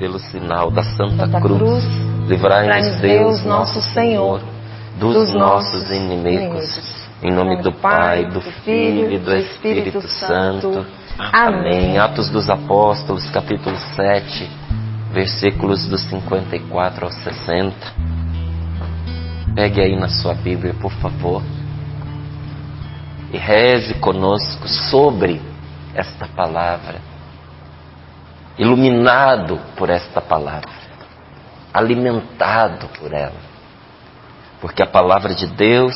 pelo sinal da Santa Cruz, livrai-nos Deus, nosso Senhor, dos nossos inimigos. Em nome do Pai, do Filho e do Espírito Santo. Amém. Atos dos Apóstolos, capítulo 7, versículos dos 54 ao 60. Pegue aí na sua Bíblia, por favor, e reze conosco sobre esta palavra, iluminado por esta palavra, alimentado por ela, porque a palavra de Deus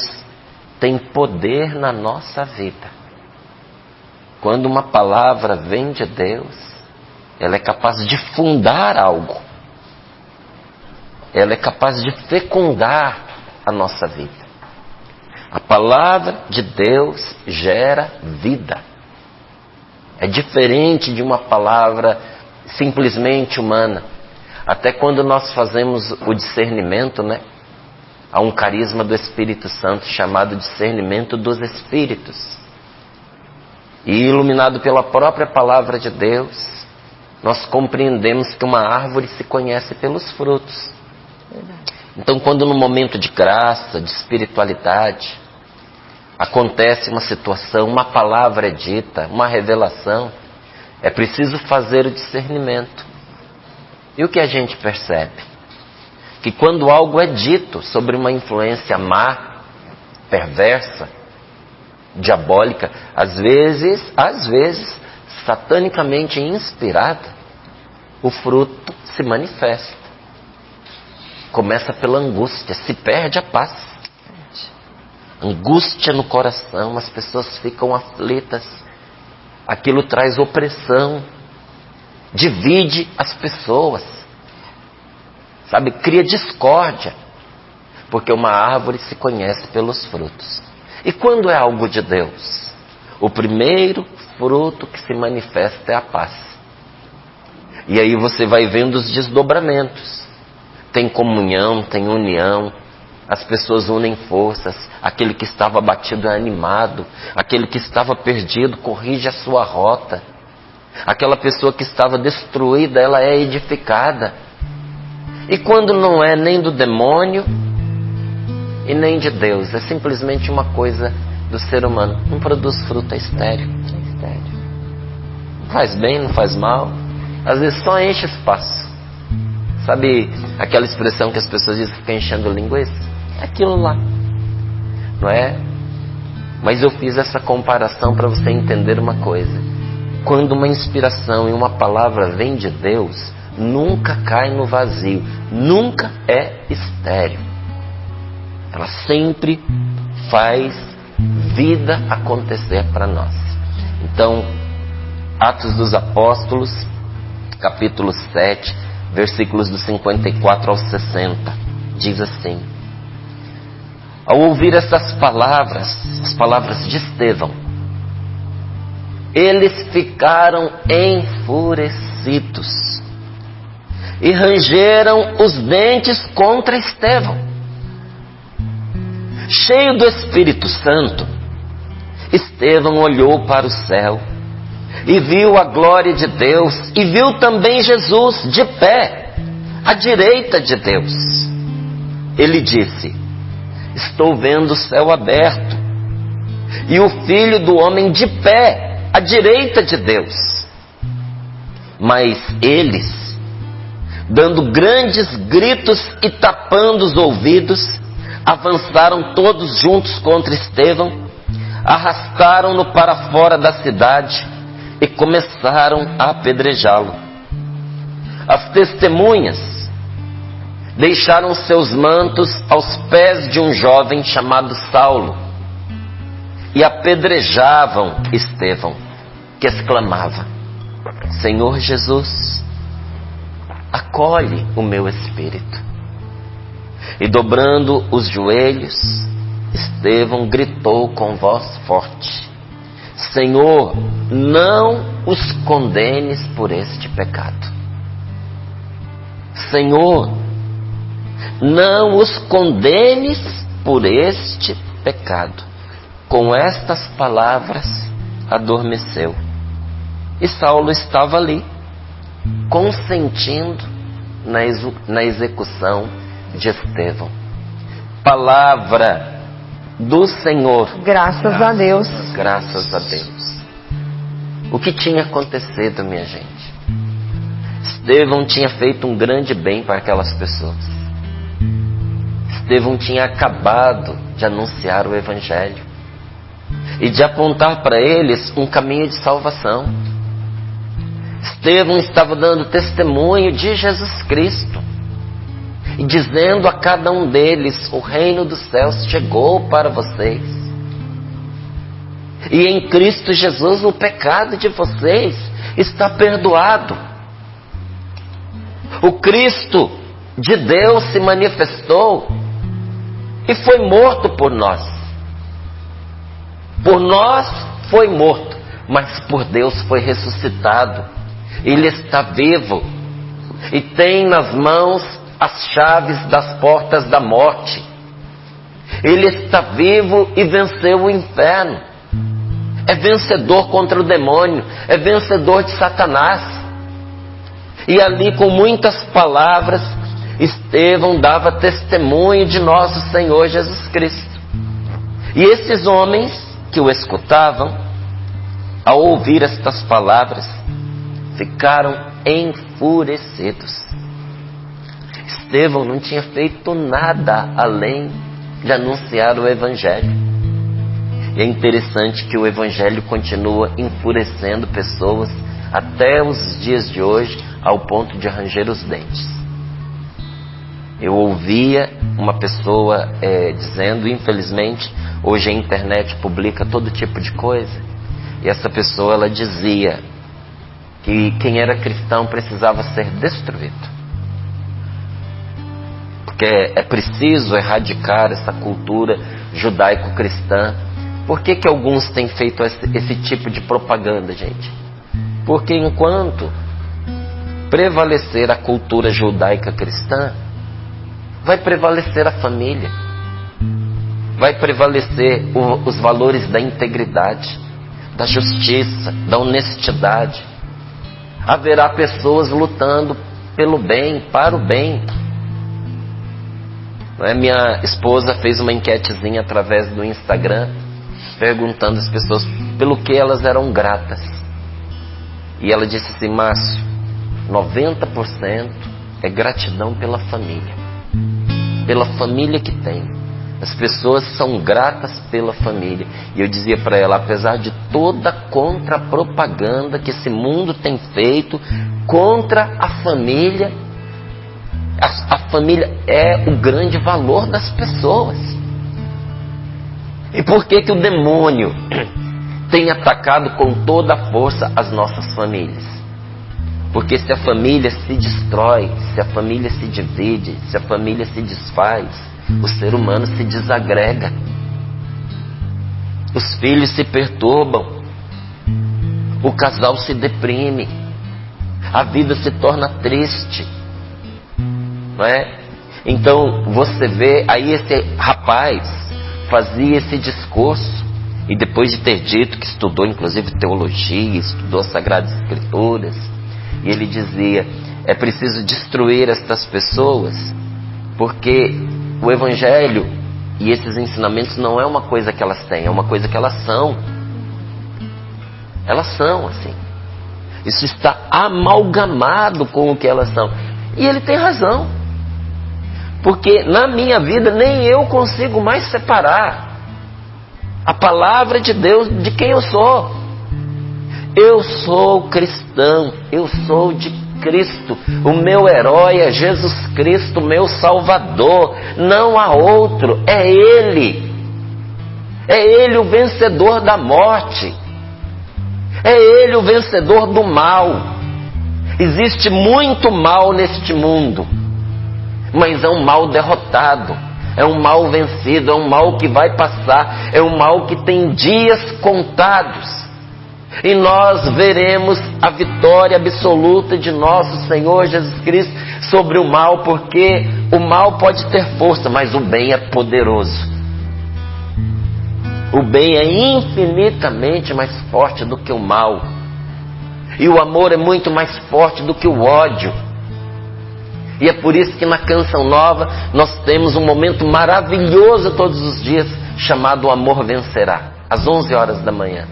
tem poder na nossa vida. Quando uma palavra vem de Deus, ela é capaz de fundar algo, ela é capaz de fecundar a nossa vida. A palavra de Deus gera vida. É diferente de uma palavra simplesmente humana. Até quando nós fazemos o discernimento, né? Há um carisma do Espírito Santo chamado discernimento dos Espíritos. E iluminado pela própria palavra de Deus, nós compreendemos que uma árvore se conhece pelos frutos. Então, quando no momento de graça, de espiritualidade, acontece uma situação, uma palavra é dita, uma revelação, é preciso fazer o discernimento. E o que a gente percebe? Que quando algo é dito sobre uma influência má, perversa, diabólica, às vezes, satanicamente inspirada, o fruto se manifesta. Começa pela angústia, se perde a paz. Angústia no coração, as pessoas ficam aflitas. Aquilo traz opressão, divide as pessoas. Sabe, cria discórdia, porque uma árvore se conhece pelos frutos. E quando é algo de Deus? O primeiro fruto que se manifesta é a paz. E aí você vai vendo os desdobramentos. Tem comunhão, tem união, as pessoas unem forças, aquele que estava abatido é animado, aquele que estava perdido corrige a sua rota, aquela pessoa que estava destruída, ela é edificada. E quando não é nem do demônio e nem de Deus, é simplesmente uma coisa do ser humano, não produz fruto, é estéril. Não faz bem, não faz mal, às vezes só enche espaço. Sabe aquela expressão que as pessoas dizem que fica enchendo linguiça? É aquilo lá, não é? Mas eu fiz essa comparação para você entender uma coisa. Quando uma inspiração e uma palavra vem de Deus, nunca cai no vazio, nunca é estéril. Ela sempre faz vida acontecer para nós. Então, Atos dos Apóstolos, capítulo 7, versículos dos 54 ao 60, diz assim: ao ouvir essas palavras, as palavras de Estevão, eles ficaram enfurecidos e rangeram os dentes contra Estevão. Cheio do Espírito Santo, Estevão olhou para o céu e viu a glória de Deus, e viu também Jesus de pé à direita de Deus. Ele disse: estou vendo o céu aberto e o Filho do Homem de pé à direita de Deus. Mas eles, dando grandes gritos e tapando os ouvidos, avançaram todos juntos contra Estevão, arrastaram-no para fora da cidade e começaram a apedrejá-lo. As testemunhas deixaram seus mantos aos pés de um jovem chamado Saulo e apedrejavam Estevão, que exclamava: Senhor Jesus, acolhe o meu espírito. E dobrando os joelhos, Estevão gritou com voz forte: Senhor, não os condenes por este pecado. Senhor, não os condenes por este pecado. Com estas palavras adormeceu. E Saulo estava ali, consentindo na execução de Estevão. Palavra do Senhor. Graças a Deus. Graças a Deus. O que tinha acontecido, minha gente? Estevão tinha feito um grande bem para aquelas pessoas. Estevão tinha acabado de anunciar o Evangelho e de apontar para eles um caminho de salvação. Estevão estava dando testemunho de Jesus Cristo e dizendo a cada um deles: o reino dos céus chegou para vocês. E em Cristo Jesus o pecado de vocês está perdoado. O Cristo de Deus se manifestou e foi morto por nós. Por nós foi morto, mas por Deus foi ressuscitado. Ele está vivo e tem nas mãos as chaves das portas da morte. Ele está vivo e venceu o inferno. É vencedor contra o demônio, é vencedor de Satanás. E ali, com muitas palavras, Estevão dava testemunho de nosso Senhor Jesus Cristo. E esses homens que o escutavam, ao ouvir estas palavras, ficaram enfurecidos. Estevão não tinha feito nada além de anunciar o Evangelho. E é interessante que o Evangelho continua enfurecendo pessoas até os dias de hoje, ao ponto de ranger os dentes. Eu ouvia uma pessoa dizendo, infelizmente, hoje a internet publica todo tipo de coisa, e essa pessoa ela dizia que quem era cristão precisava ser destruído. Porque é preciso erradicar essa cultura judaico-cristã. Por que alguns têm feito esse tipo de propaganda, gente? Porque enquanto prevalecer a cultura judaica cristã, vai prevalecer a família, vai prevalecer os valores da integridade, da justiça, da honestidade. Haverá pessoas lutando pelo bem, para o bem. Minha esposa fez uma enquetezinha através do Instagram, perguntando às pessoas pelo que elas eram gratas. E ela disse assim: Márcio, 90% é gratidão pela família que tem. As pessoas são gratas pela família. E eu dizia para ela, apesar de toda a contra-propaganda que esse mundo tem feito contra a família, a família é o grande valor das pessoas. E por que o demônio tem atacado com toda a força as nossas famílias? Porque se a família se destrói, se a família se divide, se a família se desfaz, o ser humano se desagrega. Os filhos se perturbam, o casal se deprime, a vida se torna triste, não é? Então você vê, aí esse rapaz fazia esse discurso, e depois de ter dito que estudou inclusive teologia, estudou as Sagradas Escrituras, e ele dizia: é preciso destruir estas pessoas, porque o Evangelho e esses ensinamentos não é uma coisa que elas têm, é uma coisa que elas são. Elas são assim. Isso está amalgamado com o que elas são. E ele tem razão. Porque na minha vida nem eu consigo mais separar a palavra de Deus de quem eu sou. Eu sou cristão, eu sou de Cristo. O meu herói é Jesus Cristo, meu Salvador. Não há outro, é Ele. É Ele o vencedor da morte. É Ele o vencedor do mal. Existe muito mal neste mundo, mas é um mal derrotado, é um mal vencido, é um mal que vai passar, é um mal que tem dias contados. E nós veremos a vitória absoluta de nosso Senhor Jesus Cristo sobre o mal, porque o mal pode ter força, mas o bem é poderoso. O bem é infinitamente mais forte do que o mal. E o amor é muito mais forte do que o ódio. E é por isso que na Canção Nova nós temos um momento maravilhoso todos os dias, chamado O Amor Vencerá, às 11 horas da manhã.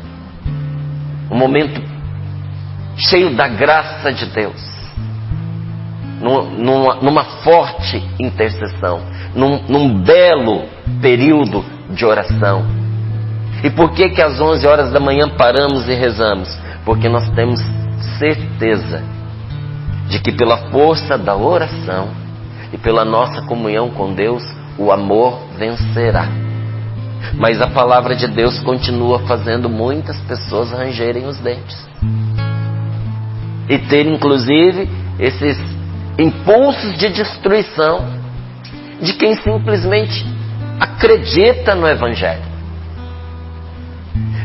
Um momento cheio da graça de Deus, numa forte intercessão, num belo período de oração. E por que às 11 horas da manhã paramos e rezamos? Porque nós temos certeza de que pela força da oração e pela nossa comunhão com Deus, o amor vencerá. Mas a palavra de Deus continua fazendo muitas pessoas rangerem os dentes e ter inclusive esses impulsos de destruição de quem simplesmente acredita no Evangelho.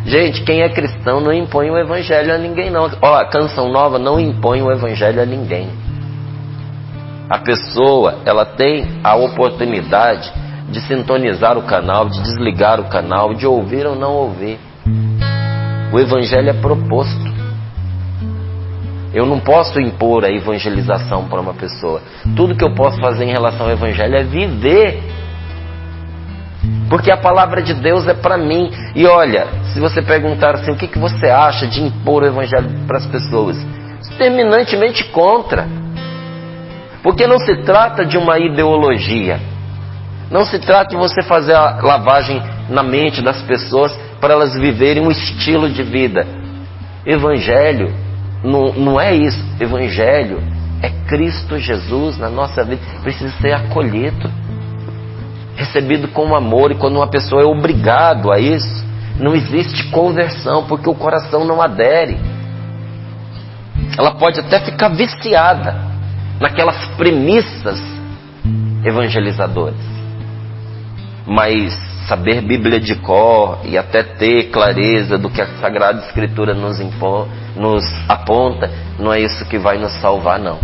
Gente, quem é cristão não impõe o Evangelho a ninguém não. A Canção Nova não impõe o Evangelho a ninguém. A pessoa, ela tem a oportunidade de sintonizar o canal, de desligar o canal, de ouvir ou não ouvir. O Evangelho é proposto. Eu não posso impor a evangelização para uma pessoa. Tudo que eu posso fazer em relação ao Evangelho é viver. Porque a palavra de Deus é para mim. E olha, se você perguntar assim, o que você acha de impor o Evangelho para as pessoas? Terminantemente contra. Porque não se trata de uma ideologia. Não se trata de você fazer a lavagem na mente das pessoas para elas viverem um estilo de vida. Evangelho não é isso. Evangelho é Cristo Jesus na nossa vida. Precisa ser acolhido, recebido com amor. E quando uma pessoa é obrigado a isso, não existe conversão, porque o coração não adere. Ela pode até ficar viciada naquelas premissas evangelizadoras, mas saber Bíblia de cor e até ter clareza do que a Sagrada Escritura nos aponta, não é isso que vai nos salvar, não.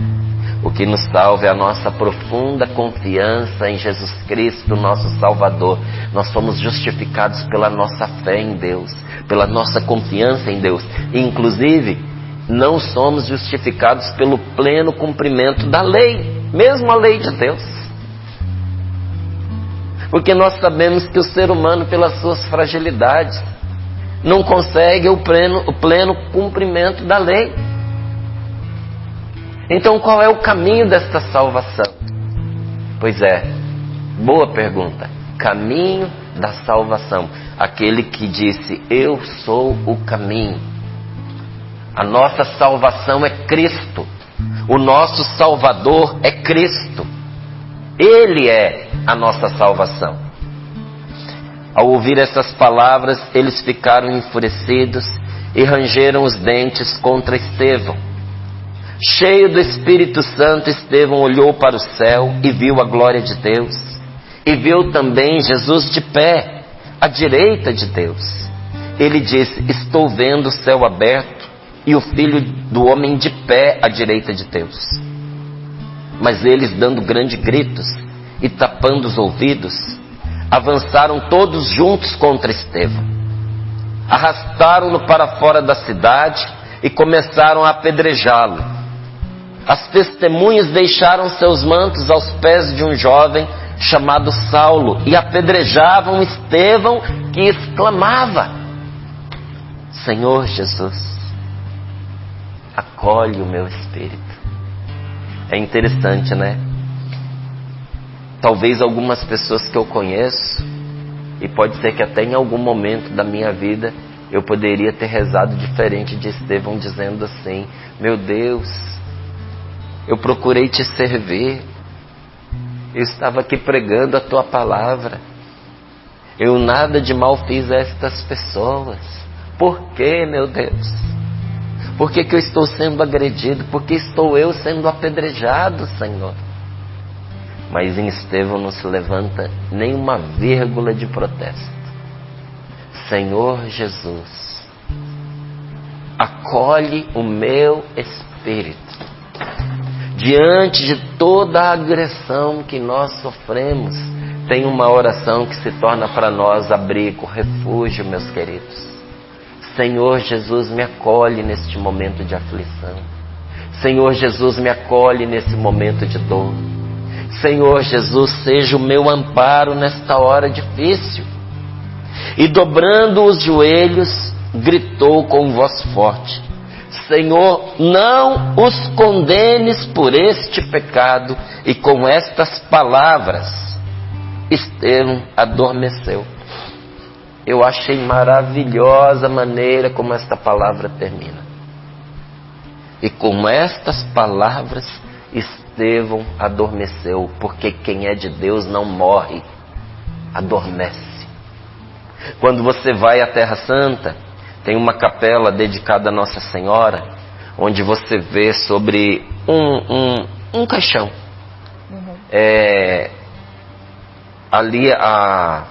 O que nos salva é a nossa profunda confiança em Jesus Cristo, nosso Salvador. Nós somos justificados pela nossa fé em Deus, pela nossa confiança em Deus. E, inclusive, não somos justificados pelo pleno cumprimento da lei, mesmo a lei de Deus. Porque nós sabemos que o ser humano, pelas suas fragilidades, não consegue o pleno cumprimento da lei. Então qual é o caminho desta salvação? Pois é, boa pergunta. Caminho da salvação. Aquele que disse, eu sou o caminho. A nossa salvação é Cristo. O nosso Salvador é Cristo. Ele é a nossa salvação. Ao ouvir essas palavras, eles ficaram enfurecidos e rangeram os dentes contra Estevão. Cheio do Espírito Santo, Estevão olhou para o céu e viu a glória de Deus. E viu também Jesus de pé, à direita de Deus. Ele disse, estou vendo o céu aberto e o Filho do Homem de pé à direita de Deus. Mas eles, dando grandes gritos e tapando os ouvidos, avançaram todos juntos contra Estevão. Arrastaram-no para fora da cidade e começaram a apedrejá-lo. As testemunhas deixaram seus mantos aos pés de um jovem chamado Saulo e apedrejavam Estevão, que exclamava, Senhor Jesus, acolhe o meu espírito. É interessante, né? Talvez algumas pessoas que eu conheço, e pode ser que até em algum momento da minha vida eu poderia ter rezado diferente de Estevão, dizendo assim, meu Deus, eu procurei te servir, eu estava aqui pregando a tua palavra, eu nada de mal fiz a estas pessoas. Por que, meu Deus? Por que eu estou sendo agredido? Por que estou eu sendo apedrejado, Senhor? Mas em Estevão não se levanta nenhuma vírgula de protesto. Senhor Jesus, acolhe o meu espírito. Diante de toda a agressão que nós sofremos, tem uma oração que se torna para nós abrigo, refúgio, meus queridos. Senhor Jesus, me acolhe neste momento de aflição. Senhor Jesus, me acolhe nesse momento de dor. Senhor Jesus, seja o meu amparo nesta hora difícil. E dobrando os joelhos, gritou com voz forte: Senhor, não os condenes por este pecado. E com estas palavras, Estevão adormeceu. Eu achei maravilhosa a maneira como esta palavra termina. E com estas palavras, Estevão adormeceu, porque quem é de Deus não morre, adormece. Quando você vai à Terra Santa, tem uma capela dedicada a Nossa Senhora, onde você vê sobre um caixão. Ali a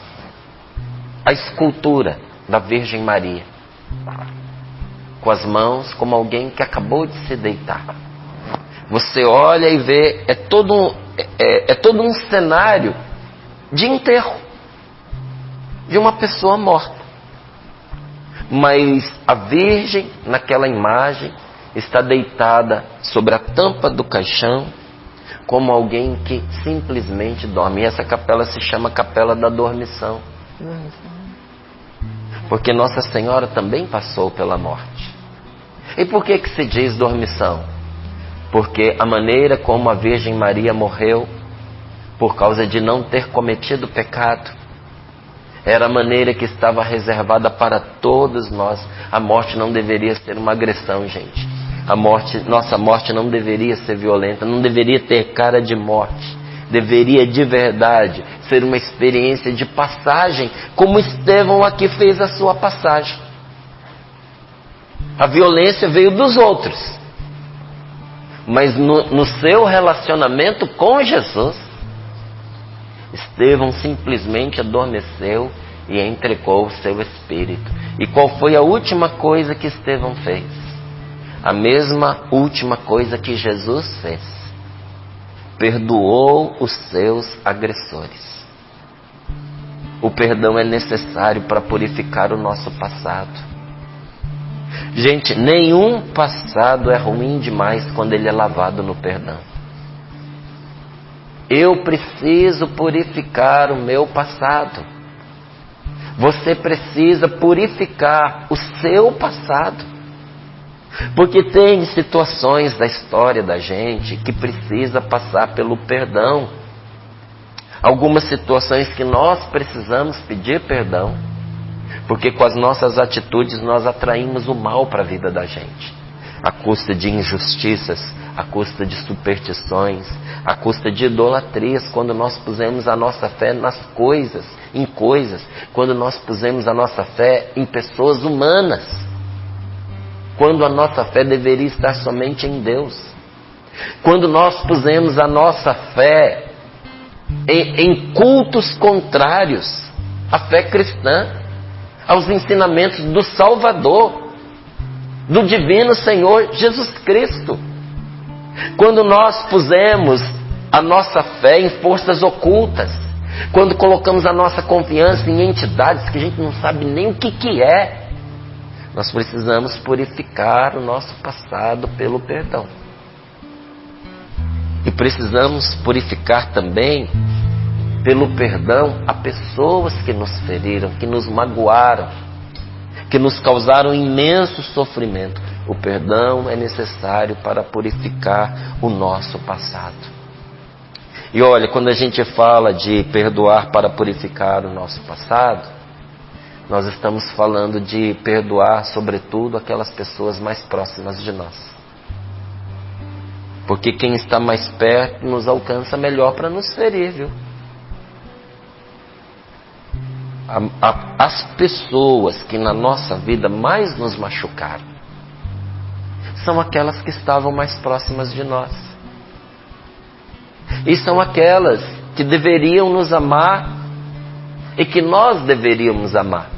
escultura da Virgem Maria, com as mãos como alguém que acabou de se deitar. Você olha e vê, é todo um cenário de enterro de uma pessoa morta. Mas a Virgem, naquela imagem, está deitada sobre a tampa do caixão, como alguém que simplesmente dorme. E essa capela se chama Capela da Dormição. Porque Nossa Senhora também passou pela morte. E por que se diz dormição? Porque a maneira como a Virgem Maria morreu, por causa de não ter cometido pecado, era a maneira que estava reservada para todos nós. A morte não deveria ser uma agressão, gente. Nossa morte não deveria ser violenta, não deveria ter cara de morte. Deveria de verdade ser uma experiência de passagem, como Estevão aqui fez a sua passagem. A violência veio dos outros, mas no seu relacionamento com Jesus, Estevão simplesmente adormeceu e entregou o seu espírito. E qual foi a última coisa que Estevão fez? A mesma última coisa que Jesus fez: perdoou os seus agressores. O perdão é necessário para purificar o nosso passado. Gente, nenhum passado é ruim demais quando ele é lavado no perdão. Eu preciso purificar o meu passado. Você precisa purificar o seu passado. Porque tem situações da história da gente que precisa passar pelo perdão. Algumas situações que nós precisamos pedir perdão, porque com as nossas atitudes nós atraímos o mal para a vida da gente. À custa de injustiças, à custa de superstições, à custa de idolatrias, quando nós pusemos a nossa fé em coisas, quando nós pusemos a nossa fé em pessoas humanas, quando a nossa fé deveria estar somente em Deus. Quando nós pusemos a nossa fé em cultos contrários à fé cristã, aos ensinamentos do Salvador, do divino Senhor Jesus Cristo. Quando nós pusemos a nossa fé em forças ocultas, quando colocamos a nossa confiança em entidades que a gente não sabe nem o que é, nós precisamos purificar o nosso passado pelo perdão. E precisamos purificar também pelo perdão a pessoas que nos feriram, que nos magoaram, que nos causaram imenso sofrimento. O perdão é necessário para purificar o nosso passado. E olha, quando a gente fala de perdoar para purificar o nosso passado, nós estamos falando de perdoar, sobretudo, aquelas pessoas mais próximas de nós. Porque quem está mais perto nos alcança melhor para nos ferir, viu? As pessoas que na nossa vida mais nos machucaram são aquelas que estavam mais próximas de nós. E são aquelas que deveriam nos amar e que nós deveríamos amar.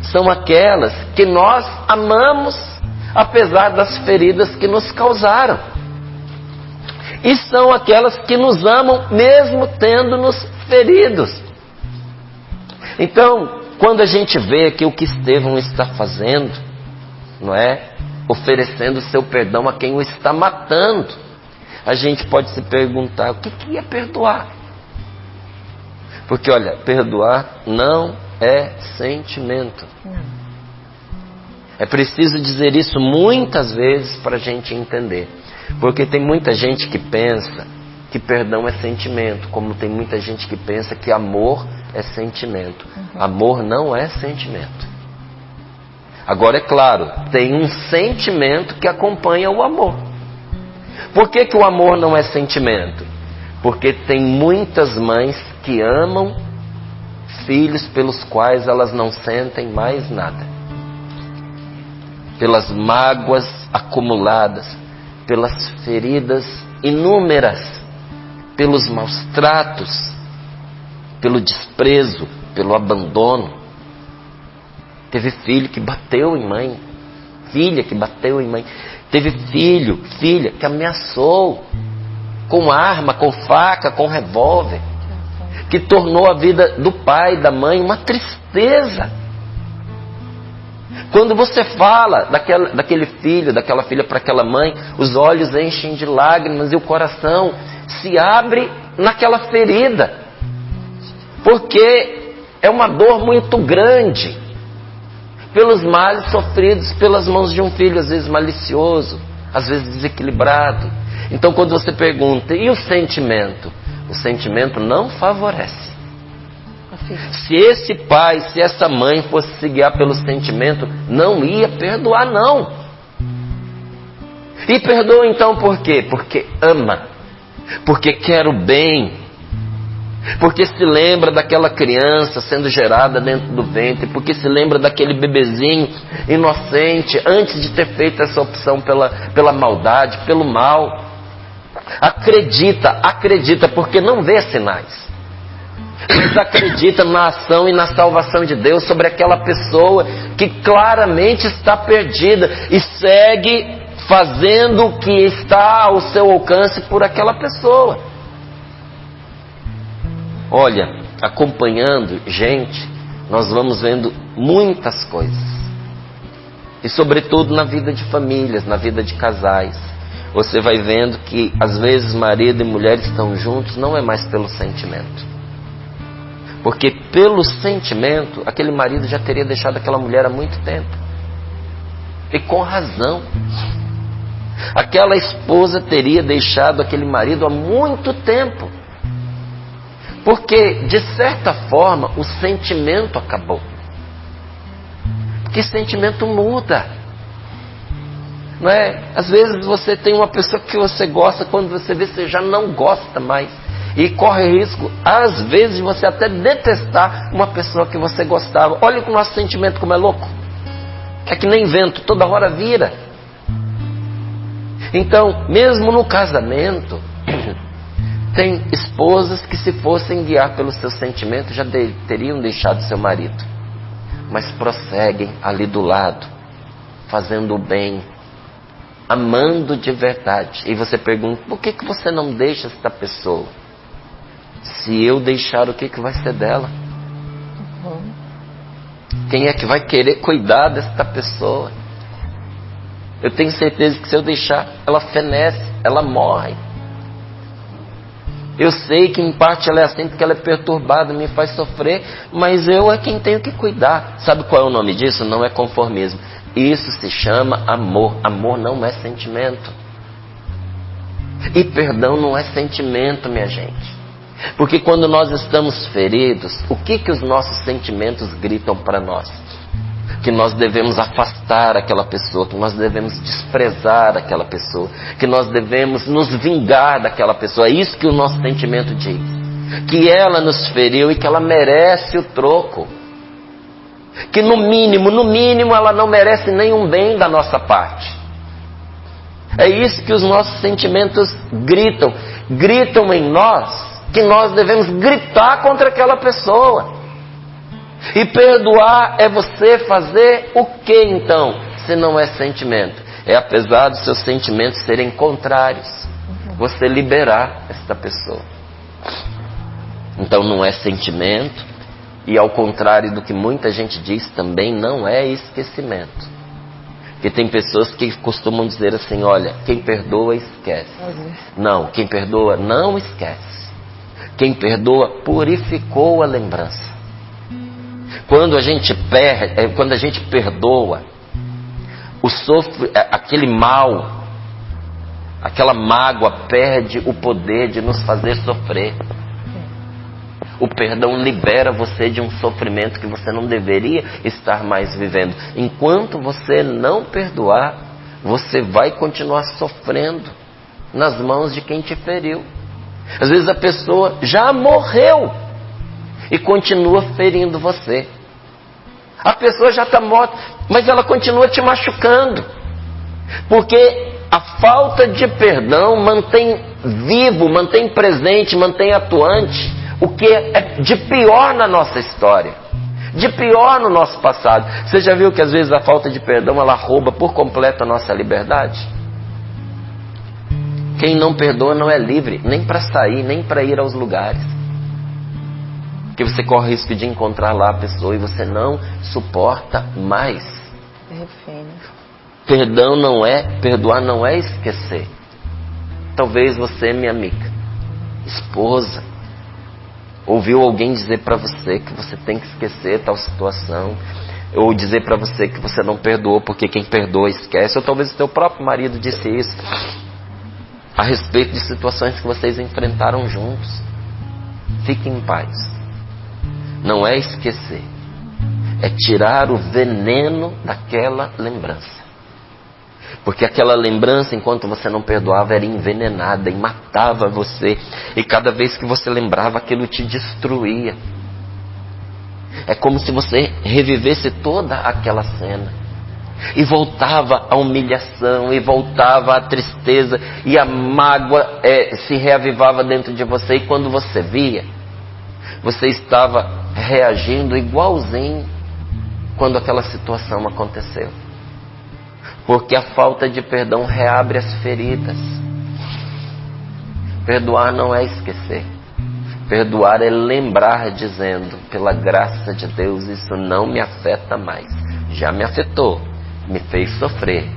São aquelas que nós amamos apesar das feridas que nos causaram. E são aquelas que nos amam mesmo tendo-nos feridos. Então, quando a gente vê aqui o que Estevão está fazendo, não é? oferecendo o seu perdão a quem o está matando. A gente pode se perguntar, o que é perdoar? Porque olha, perdoar não é sentimento. Não. É preciso dizer isso muitas vezes para a gente entender. Porque tem muita gente que pensa que perdão é sentimento, como tem muita gente que pensa que amor é sentimento. Amor não é sentimento. Agora é claro, tem um sentimento que acompanha o amor. Por que o amor não é sentimento? Porque tem muitas mães que amam filhos pelos quais elas não sentem mais nada. Pelas mágoas acumuladas, pelas feridas inúmeras, pelos maus tratos, pelo desprezo, pelo abandono. Teve filho que bateu em mãe, filha que bateu em mãe. Teve filha que ameaçou com arma, com faca, com revólver, que tornou a vida do pai e da mãe uma tristeza. Quando você fala daquele filho, daquela filha para aquela mãe, os olhos enchem de lágrimas e o coração se abre naquela ferida. Porque é uma dor muito grande pelos males sofridos pelas mãos de um filho, às vezes malicioso, às vezes desequilibrado. Então quando você pergunta, e o sentimento? O sentimento não favorece. Se esse pai, se essa mãe fosse se guiar pelo sentimento, não ia perdoar, não. E perdoa então por quê? Porque ama, porque quer o bem, porque se lembra daquela criança sendo gerada dentro do ventre, porque se lembra daquele bebezinho inocente antes de ter feito essa opção pela maldade, pelo mal. Acredita, porque não vê sinais. Mas acredita na ação e na salvação de Deus sobre aquela pessoa que claramente está perdida e segue fazendo o que está ao seu alcance por aquela pessoa. Olha, acompanhando gente, nós vamos vendo muitas coisas. E sobretudo na vida de famílias, na vida de casais. Você vai vendo que às vezes marido e mulher estão juntos, não é mais pelo sentimento. Porque pelo sentimento, aquele marido já teria deixado aquela mulher há muito tempo. E com razão. Aquela esposa teria deixado aquele marido há muito tempo. Porque, de certa forma, o sentimento acabou. Porque sentimento muda. Não é? Às vezes você tem uma pessoa que você gosta, quando você vê, você já não gosta mais. E corre risco, às vezes, de você até detestar uma pessoa que você gostava. Olha o nosso sentimento como é louco. É que nem vento, toda hora vira. Então, mesmo no casamento, tem esposas que, se fossem guiar pelos seus sentimentos, já teriam deixado seu marido. Mas prosseguem ali do lado, fazendo o bem, amando de verdade. E você pergunta, por que você não deixa esta pessoa? Se eu deixar, o que vai ser dela? Quem é que vai querer cuidar desta pessoa? Eu tenho certeza que se eu deixar, ela fenece, ela morre. Eu sei que em parte ela é assim porque ela é perturbada, me faz sofrer, mas eu é quem tenho que cuidar. Sabe qual é o nome disso? Não é conformismo. Isso se chama amor. Amor não é sentimento. E perdão não é sentimento, minha gente. Porque quando nós estamos feridos, o que os nossos sentimentos gritam para nós? Que nós devemos afastar aquela pessoa, que nós devemos desprezar aquela pessoa, que nós devemos nos vingar daquela pessoa. É isso que o nosso sentimento diz. Que ela nos feriu e que ela merece o troco. Que no mínimo ela não merece nenhum bem da nossa parte. É isso que os nossos sentimentos gritam. Gritam em nós que nós devemos gritar contra aquela pessoa. E perdoar é você fazer o que então, se não é sentimento? É, apesar dos seus sentimentos serem contrários, você liberar esta pessoa. Então não é sentimento, e ao contrário do que muita gente diz, também não é esquecimento. Que tem pessoas que costumam dizer assim, olha, quem perdoa esquece. Não, quem perdoa não esquece. Quem perdoa purificou a lembrança. Quando a gente perdoa, aquele mal, aquela mágoa perde o poder de nos fazer sofrer. O perdão libera você de um sofrimento que você não deveria estar mais vivendo. Enquanto você não perdoar, você vai continuar sofrendo nas mãos de quem te feriu. Às vezes a pessoa já morreu e continua ferindo você. A pessoa já está morta, mas ela continua te machucando. Porque a falta de perdão mantém vivo, mantém presente, mantém atuante o que é de pior na nossa história, de pior no nosso passado. Você já viu que às vezes a falta de perdão ela rouba por completo a nossa liberdade? Quem não perdoa não é livre, nem para sair, nem para ir aos lugares. Porque você corre o risco de encontrar lá a pessoa e você não suporta mais. Perdoar não é esquecer. Talvez você, minha amiga, esposa, ouviu alguém dizer para você que você tem que esquecer tal situação, ou dizer para você que você não perdoou porque quem perdoa esquece, ou talvez o teu próprio marido disse isso a respeito de situações que vocês enfrentaram juntos. Fique em paz. Não é esquecer, é tirar o veneno daquela lembrança. Porque aquela lembrança, enquanto você não perdoava, era envenenada e matava você. E cada vez que você lembrava, aquilo te destruía. É como se você revivesse toda aquela cena. E voltava a humilhação, e voltava a tristeza, e a mágoa se reavivava dentro de você. E quando você via, você estava reagindo igualzinho quando aquela situação aconteceu. Porque a falta de perdão reabre as feridas. Perdoar não é esquecer. Perdoar é lembrar dizendo, pela graça de Deus, isso não me afeta mais. Já me afetou, me fez sofrer.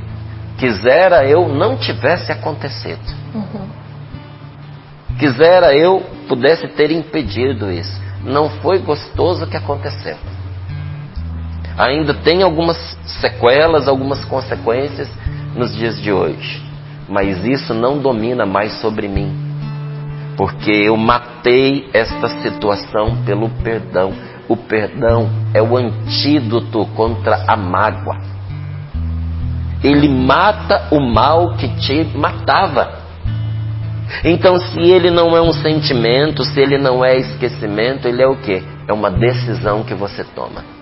Quisera eu não tivesse acontecido. Quisera eu pudesse ter impedido isso. Não foi gostoso o que aconteceu. Ainda tem algumas sequelas, algumas consequências nos dias de hoje. Mas isso não domina mais sobre mim. Porque eu matei esta situação pelo perdão. O perdão é o antídoto contra a mágoa. Ele mata o mal que te matava. Então, se ele não é um sentimento, se ele não é esquecimento, ele é o quê? É uma decisão que você toma.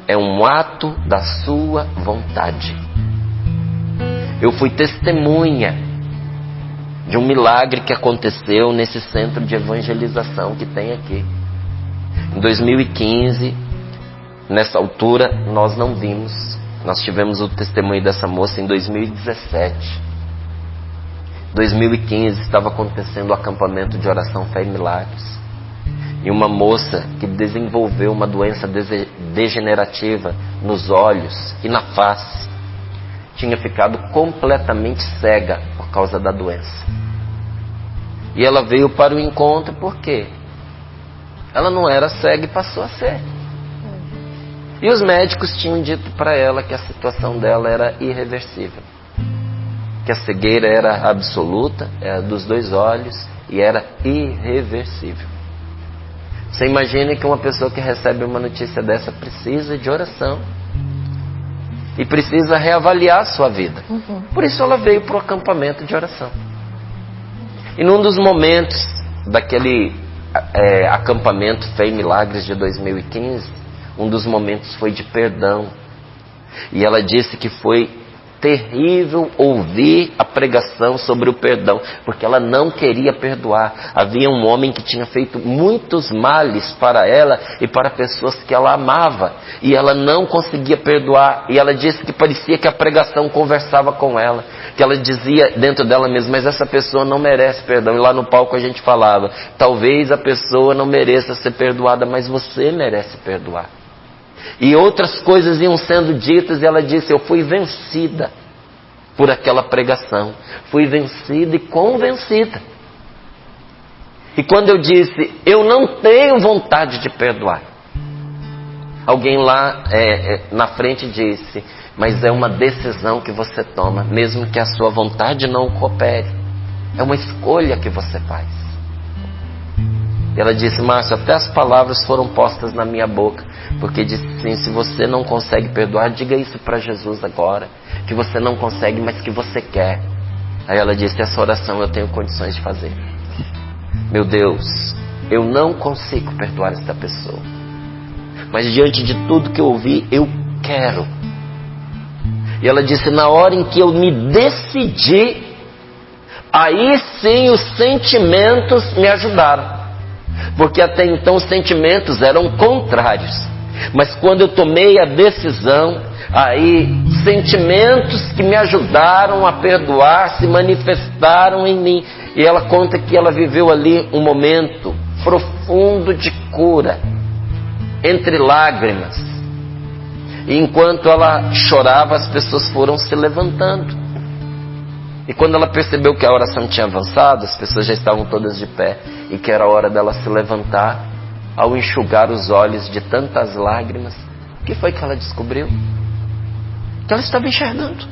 É um ato da sua vontade. Eu fui testemunha de um milagre que aconteceu nesse centro de evangelização que tem aqui. Em 2015, nessa altura, nós não vimos. Nós tivemos o testemunho dessa moça em 2017. Em 2015 estava acontecendo o acampamento de oração Fé e Milagres. E uma moça que desenvolveu uma doença degenerativa nos olhos e na face tinha ficado completamente cega por causa da doença. E ela veio para o encontro por quê? Ela não era cega e passou a ser. E os médicos tinham dito para ela que a situação dela era irreversível. Que a cegueira era absoluta, era dos dois olhos e era irreversível. Você imagina que uma pessoa que recebe uma notícia dessa precisa de oração. E precisa reavaliar a sua vida. Por isso ela veio para o acampamento de oração. E num dos momentos daquele acampamento Fé e Milagres de 2015, um dos momentos foi de perdão. E ela disse que foi terrível ouvir a pregação sobre o perdão, porque ela não queria perdoar. Havia um homem que tinha feito muitos males para ela e para pessoas que ela amava, e ela não conseguia perdoar. E ela disse que parecia que a pregação conversava com ela, que ela dizia dentro dela mesma, mas essa pessoa não merece perdão. E lá no palco a gente falava, talvez a pessoa não mereça ser perdoada, mas você merece perdoar. E outras coisas iam sendo ditas, e ela disse: eu fui vencida por aquela pregação. Fui vencida e convencida. E quando eu disse: eu não tenho vontade de perdoar, alguém lá na frente disse: mas é uma decisão que você toma, mesmo que a sua vontade não coopere. É uma escolha que você faz. E ela disse: Márcio, até as palavras foram postas na minha boca, porque disse assim: se você não consegue perdoar, diga isso para Jesus agora, que você não consegue, mas que você quer. Aí ela disse: essa oração eu tenho condições de fazer. Meu Deus, eu não consigo perdoar esta pessoa, mas diante de tudo que eu ouvi, eu quero. E ela disse: na hora em que eu me decidi, aí sim os sentimentos me ajudaram. Porque até então os sentimentos eram contrários. Mas quando eu tomei a decisão, aí sentimentos que me ajudaram a perdoar se manifestaram em mim. E ela conta que ela viveu ali um momento profundo de cura, entre lágrimas. E enquanto ela chorava, as pessoas foram se levantando. E quando ela percebeu que a oração tinha avançado, as pessoas já estavam todas de pé, e que era hora dela se levantar, ao enxugar os olhos de tantas lágrimas, o que foi que ela descobriu? Que ela estava enxergando.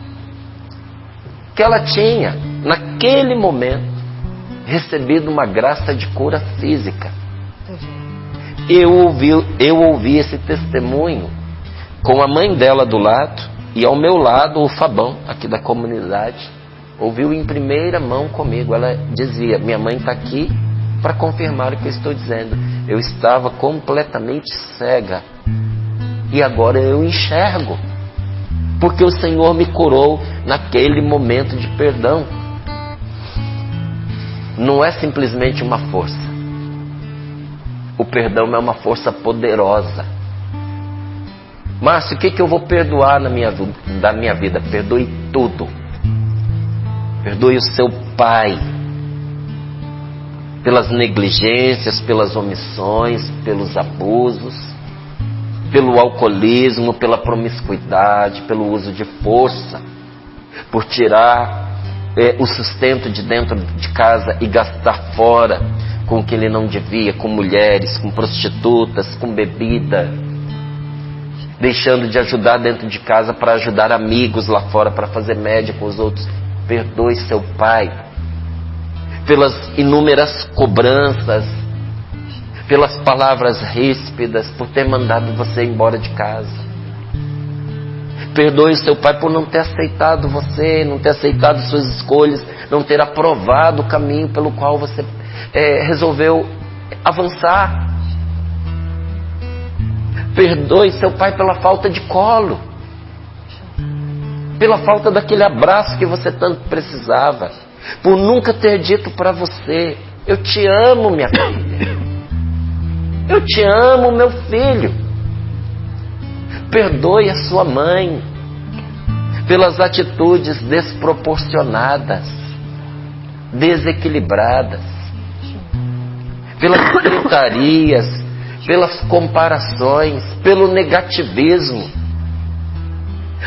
Que ela tinha, naquele momento, recebido uma graça de cura física. Eu ouvi esse testemunho com a mãe dela do lado, e ao meu lado o Fabão, aqui da comunidade, ouviu em primeira mão comigo. Ela dizia: minha mãe está aqui para confirmar o que eu estou dizendo. Eu estava completamente cega e agora eu enxergo, porque o Senhor me curou naquele momento de perdão. Não é simplesmente uma força. O perdão é uma força poderosa. Márcio, o que eu vou perdoar da minha vida? Perdoe tudo. Perdoe o seu pai pelas negligências, pelas omissões, pelos abusos, pelo alcoolismo, pela promiscuidade, pelo uso de força, por tirar o sustento de dentro de casa e gastar fora com o que ele não devia, com mulheres, com prostitutas, com bebida, deixando de ajudar dentro de casa para ajudar amigos lá fora, para fazer média com os outros. Perdoe seu pai pelas inúmeras cobranças, pelas palavras ríspidas, por ter mandado você embora de casa. Perdoe seu pai por não ter aceitado você, não ter aceitado suas escolhas, não ter aprovado o caminho pelo qual você resolveu avançar. Perdoe seu pai pela falta de colo, pela falta daquele abraço que você tanto precisava, por nunca ter dito para você: eu te amo, minha filha, eu te amo, meu filho. Perdoe a sua mãe pelas atitudes desproporcionadas, desequilibradas, pelas gritarias, pelas comparações, pelo negativismo,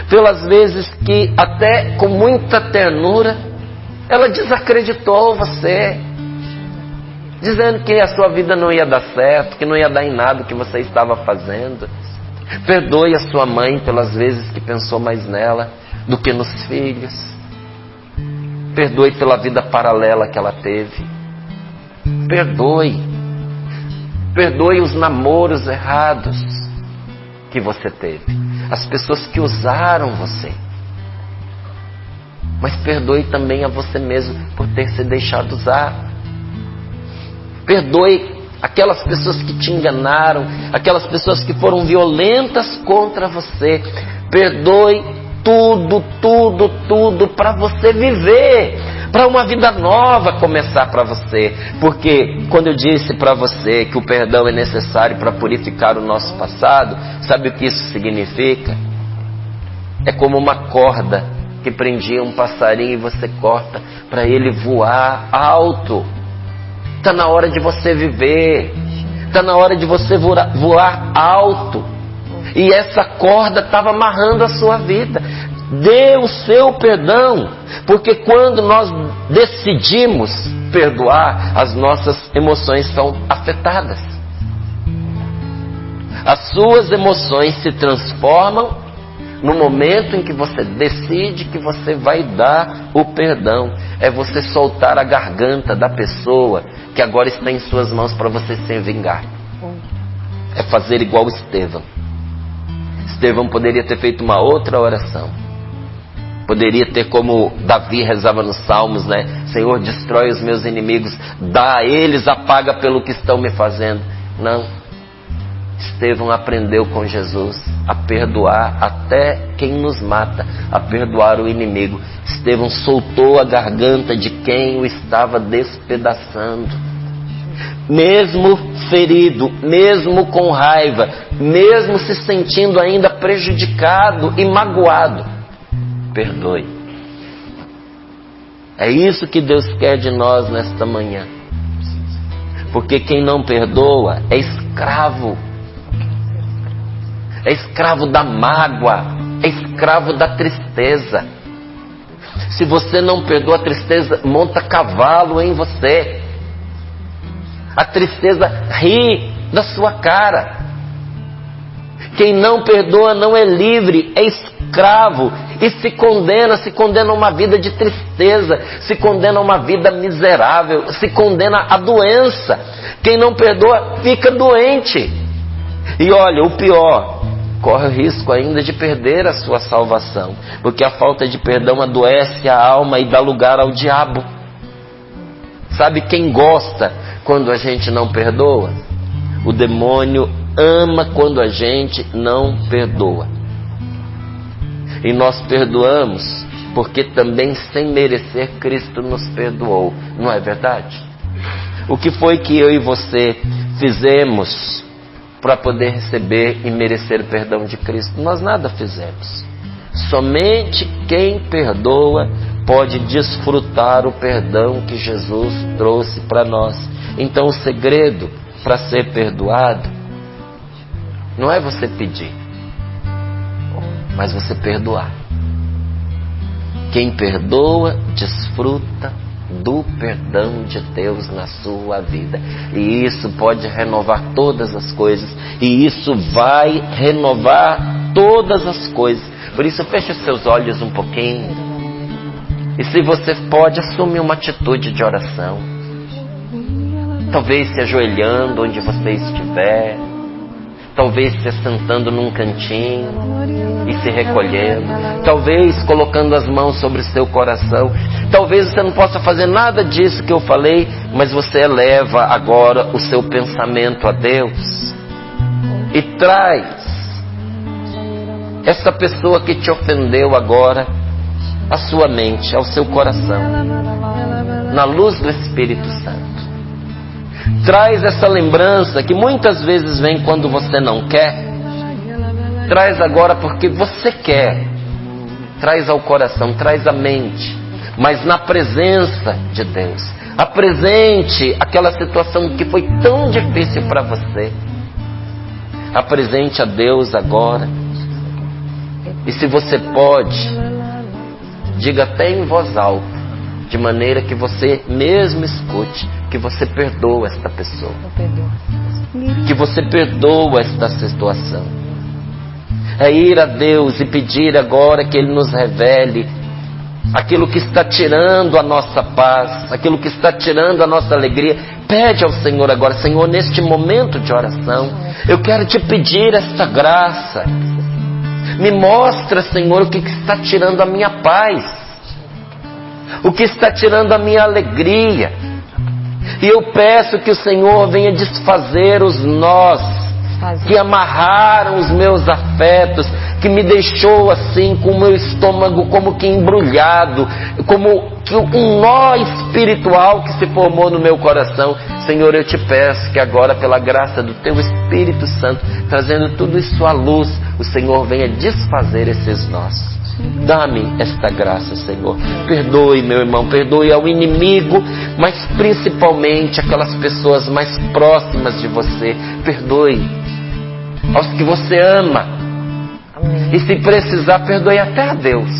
pelas vezes que até com muita ternura ela desacreditou você, dizendo que a sua vida não ia dar certo, que não ia dar em nada o que você estava fazendo. Perdoe a sua mãe pelas vezes que pensou mais nela do que nos filhos. Perdoe pela vida paralela que ela teve. Perdoe os namoros errados que você teve, as pessoas que usaram você. Mas perdoe também a você mesmo por ter se deixado usar. Perdoe aquelas pessoas que te enganaram, aquelas pessoas que foram violentas contra você. Perdoe tudo para você viver, para uma vida nova começar para você. Porque quando eu disse para você que o perdão é necessário para purificar o nosso passado, sabe o que isso significa? É como uma corda que prendia um passarinho e você corta para ele voar alto. Está na hora de você viver, está na hora de você voar alto. e essa corda estava amarrando a sua vida. Dê o seu perdão, porque quando nós decidimos perdoar, as nossas emoções são afetadas. As suas emoções se transformam no momento em que você decide que você vai dar o perdão. É você soltar a garganta da pessoa que agora está em suas mãos para você se vingar. É fazer igual Estevão. Estevão poderia ter feito uma outra oração. Poderia ter, como Davi rezava nos Salmos, né? Senhor, destrói os meus inimigos, dá a eles a paga pelo que estão me fazendo. Não. Estevão aprendeu com Jesus a perdoar até quem nos mata, a perdoar o inimigo. Estevão soltou a garganta de quem o estava despedaçando. Mesmo ferido, mesmo com raiva, mesmo se sentindo ainda prejudicado e magoado, perdoe. É isso que Deus quer de nós nesta manhã. Porque quem não perdoa é escravo. É escravo da mágoa, é escravo da tristeza. Se você não perdoa, a tristeza monta cavalo em você. A tristeza ri da sua cara. Quem não perdoa não é livre, é escravo e se condena a uma vida de tristeza, se condena a uma vida miserável, se condena à doença. Quem não perdoa fica doente. E olha, o pior, corre o risco ainda de perder a sua salvação, porque a falta de perdão adoece a alma e dá lugar ao diabo. Sabe quem gosta quando a gente não perdoa? O demônio ama quando a gente não perdoa. E nós perdoamos porque também, sem merecer, Cristo nos perdoou. Não é verdade? O que foi que eu e você fizemos para poder receber e merecer o perdão de Cristo? Nós nada fizemos. Somente quem perdoa pode desfrutar o perdão que Jesus trouxe para nós. Então o segredo para ser perdoado não é você pedir, mas você perdoar. Quem perdoa desfruta do perdão de Deus na sua vida, e isso pode renovar todas as coisas, e isso vai renovar todas as coisas. Por isso, feche os seus olhos um pouquinho, e se você pode, assume uma atitude de oração, talvez se ajoelhando onde você estiver, talvez se sentando num cantinho e se recolhendo, talvez colocando as mãos sobre o seu coração. Talvez você não possa fazer nada disso que eu falei, mas você eleva agora o seu pensamento a Deus e traz essa pessoa que te ofendeu agora à sua mente, ao seu coração, na luz do Espírito Santo. Traz essa lembrança que muitas vezes vem quando você não quer. Traz agora porque você quer. Traz ao coração, traz à mente, mas na presença de Deus. Apresente aquela situação que foi tão difícil para você. Apresente a Deus agora. E se você pode, diga até em voz alta, de maneira que você mesmo escute, que você perdoa esta pessoa, que você perdoa esta situação. É ir a Deus e pedir agora que Ele nos revele aquilo que está tirando a nossa paz, aquilo que está tirando a nossa alegria. Pede ao Senhor agora: Senhor, neste momento de oração, eu quero te pedir esta graça. Me mostra, Senhor, o que está tirando a minha paz, o que está tirando a minha alegria. E eu peço que o Senhor venha desfazer os nós que amarraram os meus afetos, que me deixou assim com o meu estômago como que embrulhado, como que um nó espiritual que se formou no meu coração. Senhor, eu te peço que agora, pela graça do Teu Espírito Santo, trazendo tudo isso à luz, o Senhor venha desfazer esses nós. Dá-me esta graça, Senhor. Perdoe, meu irmão, perdoe ao inimigo, mas principalmente aquelas pessoas mais próximas de você. Perdoe aos que você ama, E se precisar, perdoe até a Deus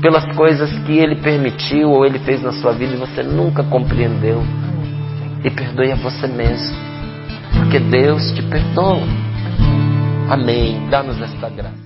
pelas coisas que Ele permitiu ou Ele fez na sua vida e você nunca compreendeu. E perdoe a você mesmo, porque Deus te perdoa. Amém. Dá-nos esta graça.